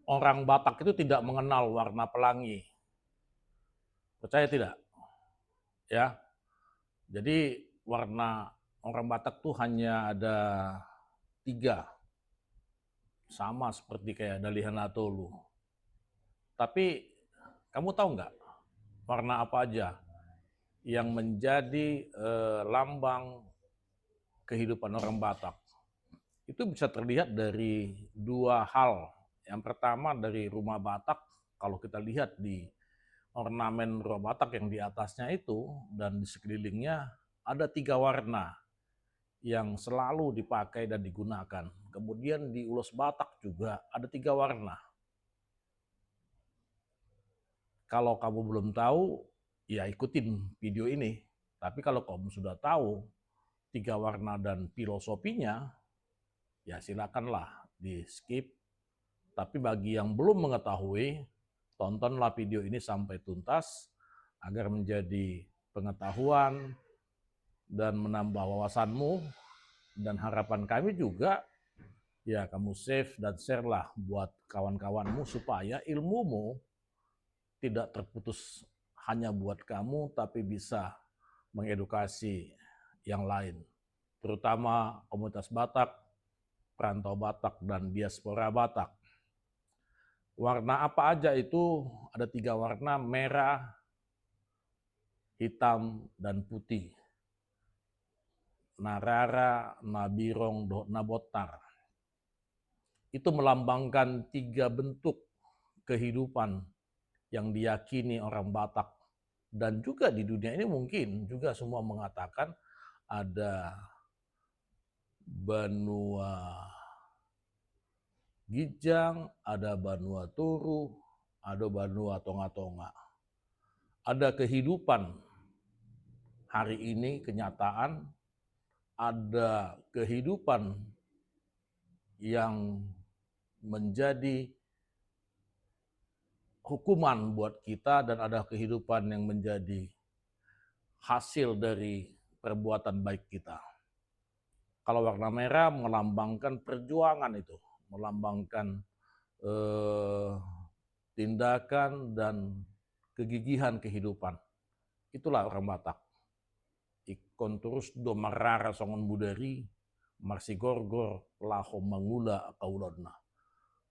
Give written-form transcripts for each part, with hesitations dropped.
Orang Batak itu tidak mengenal warna pelangi. Percaya tidak? Ya. Jadi warna orang Batak tuh hanya ada 3, sama seperti kayak Dalihan Atolu. Tapi kamu tahu nggak warna apa aja yang menjadi lambang kehidupan orang Batak? Itu bisa terlihat dari 2 hal. Yang pertama dari rumah Batak, kalau kita lihat di ornamen rumah Batak yang di atasnya itu dan di sekelilingnya ada 3 warna yang selalu dipakai dan digunakan. Kemudian di ulos Batak juga ada 3 warna. Kalau kamu belum tahu, ya ikutin video ini. Tapi kalau kamu sudah tahu 3 warna dan filosofinya, ya silakanlah di skip. Tapi bagi yang belum mengetahui, tontonlah video ini sampai tuntas agar menjadi pengetahuan dan menambah wawasanmu. Dan harapan kami juga, ya kamu save dan share lah buat kawan-kawanmu supaya ilmumu tidak terputus hanya buat kamu, tapi bisa mengedukasi yang lain. Terutama komunitas Batak, perantau Batak, dan diaspora Batak. Warna apa aja itu? Ada 3 warna, merah, hitam, dan putih. Narara, Nabirong, Nabotar. Itu melambangkan 3 bentuk kehidupan yang diyakini orang Batak. Dan juga di dunia ini mungkin juga semua mengatakan ada Banua Gijang, ada Banua Turu, ada Banua Tonga-Tonga. Ada kehidupan hari ini, kenyataan, ada kehidupan yang menjadi hukuman buat kita dan ada kehidupan yang menjadi hasil dari perbuatan baik kita. Kalau warna merah melambangkan perjuangan itu, melambangkan tindakan dan kegigihan kehidupan. Itulah orang Batak. Ikon terus do marara songon budari, marsi gorgor, laho mangula kaulodna.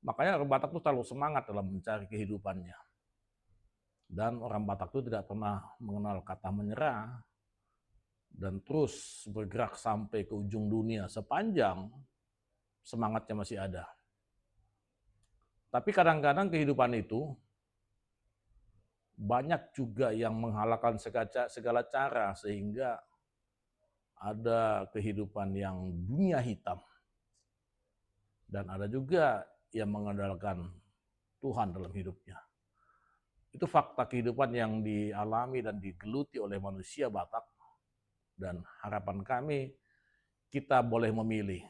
Makanya orang Batak itu selalu semangat dalam mencari kehidupannya. Dan orang Batak itu tidak pernah mengenal kata menyerah dan terus bergerak sampai ke ujung dunia sepanjang semangatnya masih ada. Tapi kadang-kadang kehidupan itu banyak juga yang menghalalkan segala cara sehingga ada kehidupan yang dunia hitam. Dan ada juga yang mengandalkan Tuhan dalam hidupnya. Itu fakta kehidupan yang dialami dan digeluti oleh manusia Batak. Dan harapan kami, kita boleh memilih.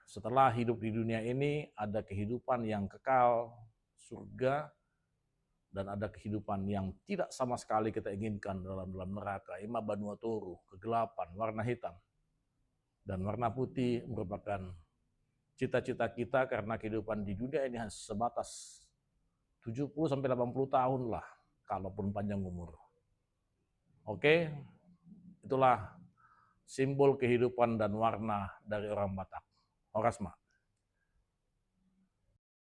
Setelah hidup di dunia ini, ada kehidupan yang kekal, surga, dan ada kehidupan yang tidak sama sekali kita inginkan dalam neraka. Ima Banua Toru, kegelapan, warna hitam. Dan warna putih merupakan cita-cita kita karena kehidupan di dunia ini hanya sebatas 70-80 tahun lah, kalaupun panjang umur. Oke, itulah simbol kehidupan dan warna dari orang Batak. Orasma.